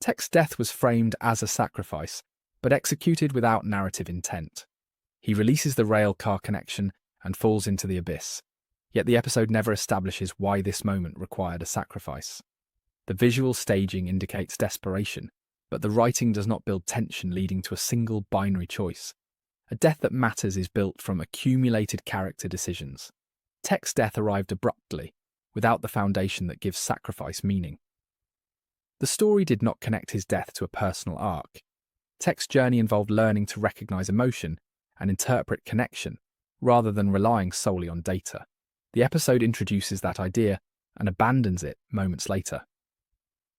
Tech's death was framed as a sacrifice, but executed without narrative intent. He releases the rail car connection and falls into the abyss, yet the episode never establishes why this moment required a sacrifice. The visual staging indicates desperation, but the writing does not build tension leading to a single binary choice. A death that matters is built from accumulated character decisions. Tech's death arrived abruptly, without the foundation that gives sacrifice meaning. The story did not connect his death to a personal arc. Tech's journey involved learning to recognize emotion and interpret connection, rather than relying solely on data. The episode introduces that idea and abandons it moments later.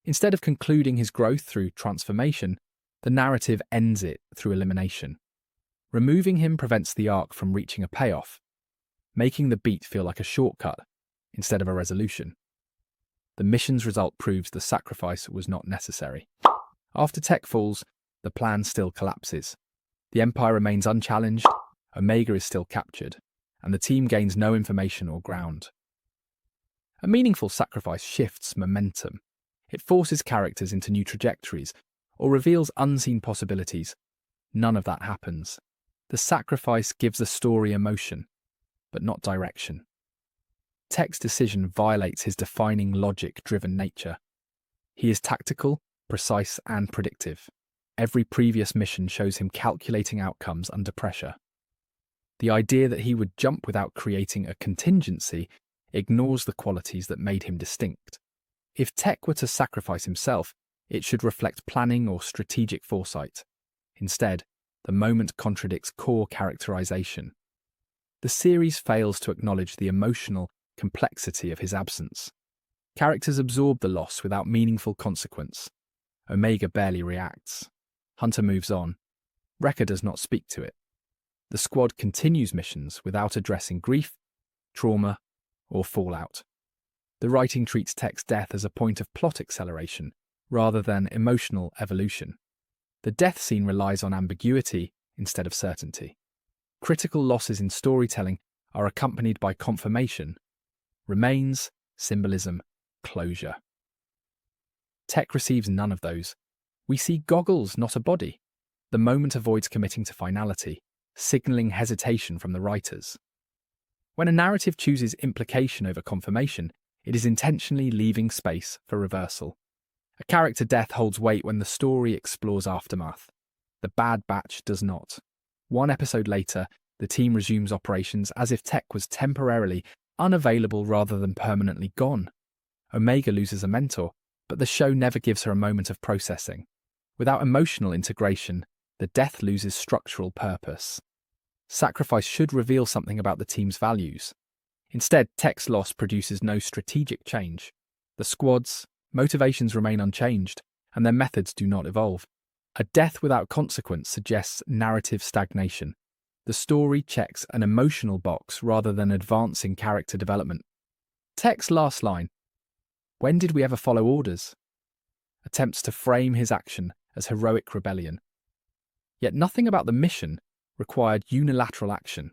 Instead of concluding his growth through transformation, the narrative ends it through elimination. Removing him prevents the arc from reaching a payoff, making the beat feel like a shortcut instead of a resolution. The mission's result proves the sacrifice was not necessary. After Tech falls, the plan still collapses. The Empire remains unchallenged, Omega is still captured, and the team gains no information or ground. A meaningful sacrifice shifts momentum. It forces characters into new trajectories or reveals unseen possibilities. None of that happens. The sacrifice gives the story emotion, but not direction. Tech's decision violates his defining logic-driven nature. He is tactical, precise, and predictive. Every previous mission shows him calculating outcomes under pressure. The idea that he would jump without creating a contingency ignores the qualities that made him distinct. If Tech were to sacrifice himself, it should reflect planning or strategic foresight. Instead, the moment contradicts core characterization. The series fails to acknowledge the emotional complexity of his absence. Characters absorb the loss without meaningful consequence. Omega barely reacts. Hunter moves on. Wrecker does not speak to it. The squad continues missions without addressing grief, trauma, or fallout. The writing treats Tech's death as a point of plot acceleration rather than emotional evolution. The death scene relies on ambiguity instead of certainty. Critical losses in storytelling are accompanied by confirmation, remains, symbolism, closure. Tech receives none of those. We see goggles, not a body. The moment avoids committing to finality, signalling hesitation from the writers. When a narrative chooses implication over confirmation, it is intentionally leaving space for reversal. A character death holds weight when the story explores aftermath. The Bad Batch does not. One episode later, the team resumes operations as if Tech was temporarily unavailable rather than permanently gone. Omega loses a mentor, but the show never gives her a moment of processing. Without emotional integration, the death loses structural purpose. Sacrifice should reveal something about the team's values. Instead, Tech's loss produces no strategic change. The squad's motivations remain unchanged, and their methods do not evolve. A death without consequence suggests narrative stagnation. The story checks an emotional box rather than advancing character development. Tech's last line, "When did we ever follow orders?" attempts to frame his action as heroic rebellion. Yet nothing about the mission required unilateral action.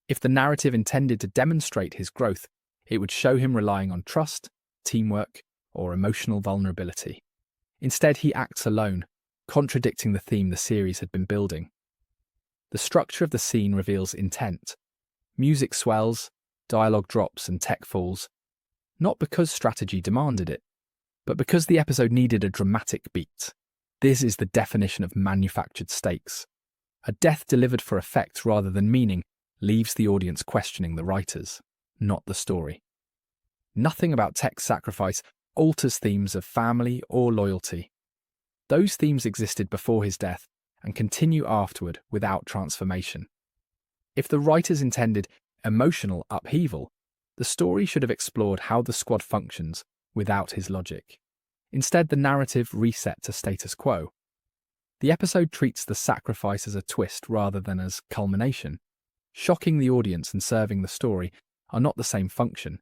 If the narrative intended to demonstrate his growth, it would show him relying on trust, teamwork, or emotional vulnerability. Instead, he acts alone, contradicting the theme the series had been building. The structure of the scene reveals intent. Music swells, dialogue drops, and Tech falls, not because strategy demanded it, but because the episode needed a dramatic beat. This is the definition of manufactured stakes. A death delivered for effect rather than meaning leaves the audience questioning the writers, not the story. Nothing about Tech's sacrifice alters themes of family or loyalty. Those themes existed before his death and continue afterward without transformation. If the writers intended emotional upheaval, the story should have explored how the squad functions without his logic. Instead, the narrative reset to status quo. The episode treats the sacrifice as a twist rather than as culmination. Shocking the audience and serving the story are not the same function.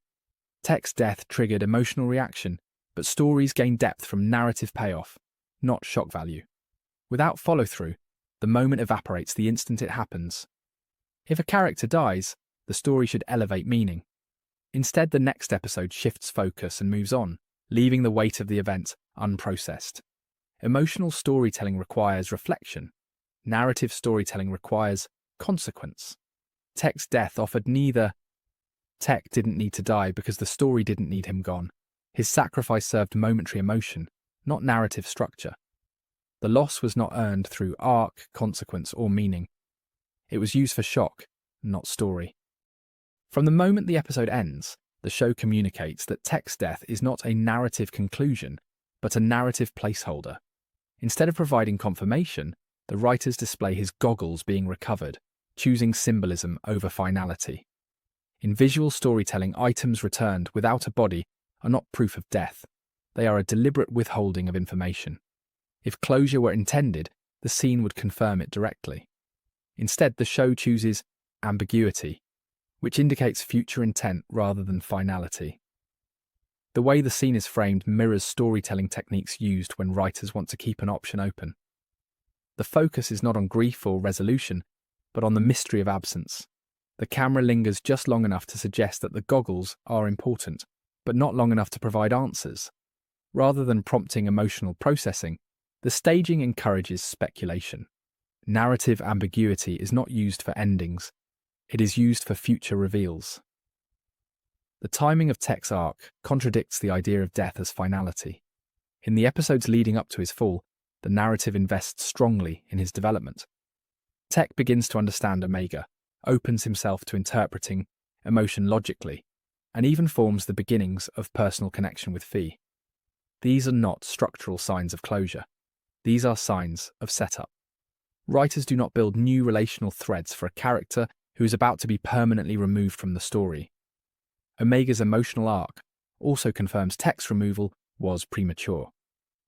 Tech's death triggered emotional reaction, but stories gain depth from narrative payoff, not shock value. Without follow-through, the moment evaporates the instant it happens. If a character dies, the story should elevate meaning. Instead, the next episode shifts focus and moves on, leaving the weight of the event unprocessed. Emotional storytelling requires reflection. Narrative storytelling requires consequence. Tech's death offered neither. Tech didn't need to die because the story didn't need him gone. His sacrifice served momentary emotion, not narrative structure. The loss was not earned through arc, consequence, or meaning. It was used for shock, not story. From the moment the episode ends, the show communicates that Tech's death is not a narrative conclusion, but a narrative placeholder. Instead of providing confirmation, the writers display his goggles being recovered, choosing symbolism over finality. In visual storytelling, items returned without a body are not proof of death. They are a deliberate withholding of information. If closure were intended, the scene would confirm it directly. Instead, the show chooses ambiguity, which indicates future intent rather than finality. The way the scene is framed mirrors storytelling techniques used when writers want to keep an option open. The focus is not on grief or resolution, but on the mystery of absence. The camera lingers just long enough to suggest that the goggles are important, but not long enough to provide answers. Rather than prompting emotional processing, the staging encourages speculation. Narrative ambiguity is not used for endings. It is used for future reveals. The timing of Tech's arc contradicts the idea of death as finality. In the episodes leading up to his fall, the narrative invests strongly in his development. Tech begins to understand Omega, opens himself to interpreting emotion logically, and even forms the beginnings of personal connection with Fee. These are not structural signs of closure. These are signs of setup. Writers do not build new relational threads for a character who is about to be permanently removed from the story. Omega's emotional arc also confirms Tech's removal was premature.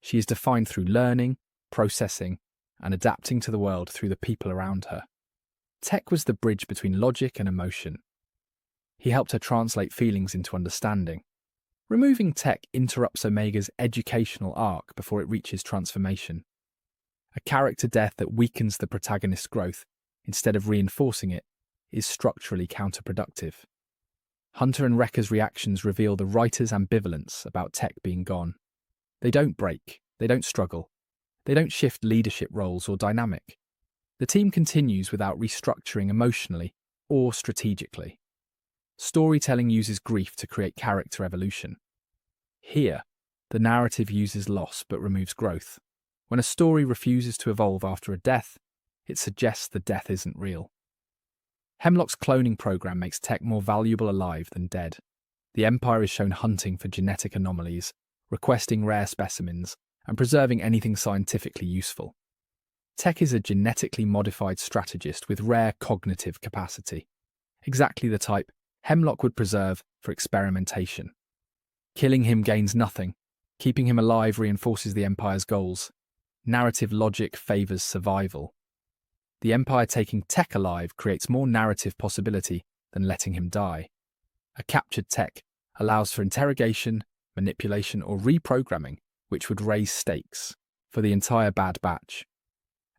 She is defined through learning, processing, and adapting to the world through the people around her. Tech was the bridge between logic and emotion. He helped her translate feelings into understanding. Removing Tech interrupts Omega's educational arc before it reaches transformation. A character death that weakens the protagonist's growth instead of reinforcing it is structurally counterproductive. Hunter and Wrecker's reactions reveal the writer's ambivalence about Tech being gone. They don't break, they don't struggle, they don't shift leadership roles or dynamic. The team continues without restructuring emotionally or strategically. Storytelling uses grief to create character evolution. Here, the narrative uses loss but removes growth. When a story refuses to evolve after a death, it suggests the death isn't real. Hemlock's cloning program makes Tech more valuable alive than dead. The Empire is shown hunting for genetic anomalies, requesting rare specimens, and preserving anything scientifically useful. Tech is a genetically modified strategist with rare cognitive capacity, exactly the type Hemlock would preserve for experimentation. Killing him gains nothing. Keeping him alive reinforces the Empire's goals. Narrative logic favours survival. The Empire taking Tech alive creates more narrative possibility than letting him die. A captured Tech allows for interrogation, manipulation, or reprogramming, which would raise stakes for the entire Bad Batch.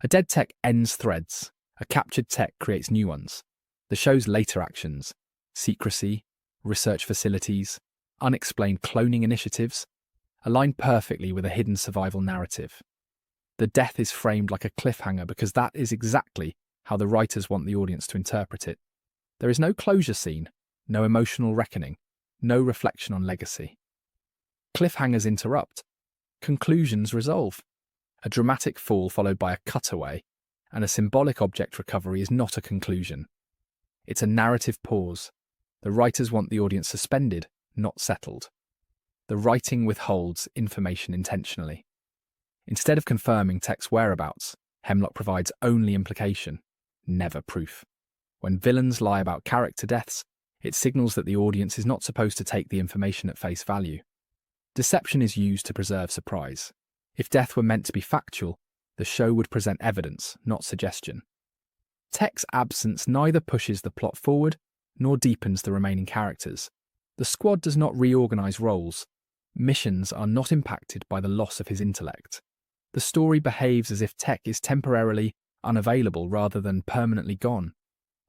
A dead Tech ends threads. A captured Tech creates new ones. The show's later actions, secrecy, research facilities, unexplained cloning initiatives, align perfectly with a hidden survival narrative. The death is framed like a cliffhanger because that is exactly how the writers want the audience to interpret it. There is no closure scene, no emotional reckoning, no reflection on legacy. Cliffhangers interrupt. Conclusions resolve. A dramatic fall followed by a cutaway and a symbolic object recovery is not a conclusion. It's a narrative pause. The writers want the audience suspended, not settled. The writing withholds information intentionally. Instead of confirming Tech's whereabouts, Hemlock provides only implication, never proof. When villains lie about character deaths, it signals that the audience is not supposed to take the information at face value. Deception is used to preserve surprise. If death were meant to be factual, the show would present evidence, not suggestion. Tech's absence neither pushes the plot forward nor deepens the remaining characters. The squad does not reorganize roles. Missions are not impacted by the loss of his intellect. The story behaves as if Tech is temporarily unavailable rather than permanently gone.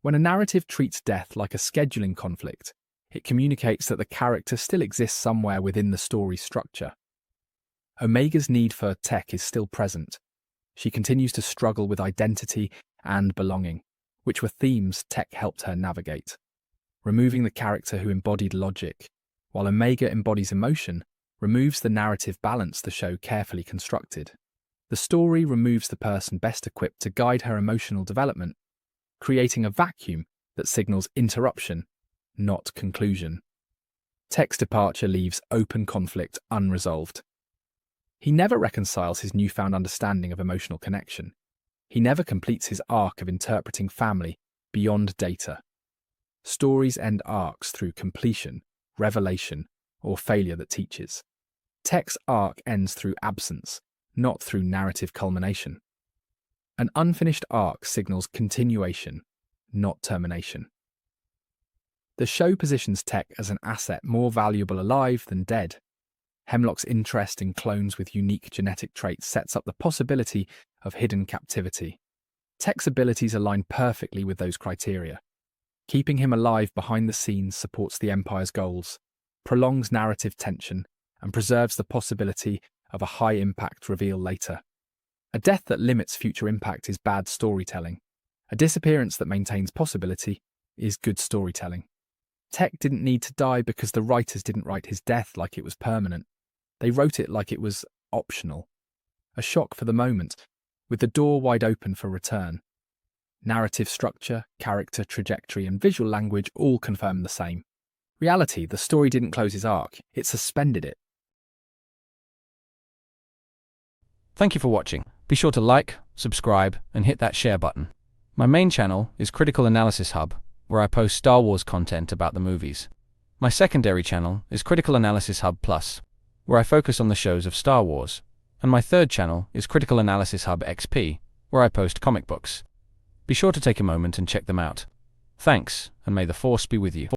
When a narrative treats death like a scheduling conflict, it communicates that the character still exists somewhere within the story's structure. Omega's need for tech is still present. She continues to struggle with identity and belonging, which were themes tech helped her navigate. Removing the character who embodied logic, while Omega embodies emotion, removes the narrative balance the show carefully constructed. The story removes the person best equipped to guide her emotional development, creating a vacuum that signals interruption, not conclusion. Tech's departure leaves open conflict unresolved. He never reconciles his newfound understanding of emotional connection. He never completes his arc of interpreting family beyond data. Stories end arcs through completion, revelation, or failure that teaches. Tech's arc ends through absence, not through narrative culmination. An unfinished arc signals continuation, not termination. The show positions Tech as an asset more valuable alive than dead. Hemlock's interest in clones with unique genetic traits sets up the possibility of hidden captivity. Tech's abilities align perfectly with those criteria. Keeping him alive behind the scenes supports the Empire's goals, prolongs narrative tension, and preserves the possibility of a high-impact reveal later. A death that limits future impact is bad storytelling. A disappearance that maintains possibility is good storytelling. Tech didn't need to die because the writers didn't write his death like it was permanent. They wrote it like it was optional. A shock for the moment, with the door wide open for return. Narrative structure, character trajectory, and visual language all confirm the same. Reality, the story didn't close his arc, it suspended it. Thank you for watching. Be sure to like, subscribe, and hit that share button. My main channel is Critical Analysis Hub, where I post Star Wars content about the movies. My secondary channel is Critical Analysis Hub Plus, where I focus on the shows of Star Wars. And my third channel is Critical Analysis Hub XP, where I post comic books. Be sure to take a moment and check them out. Thanks, and may the Force be with you.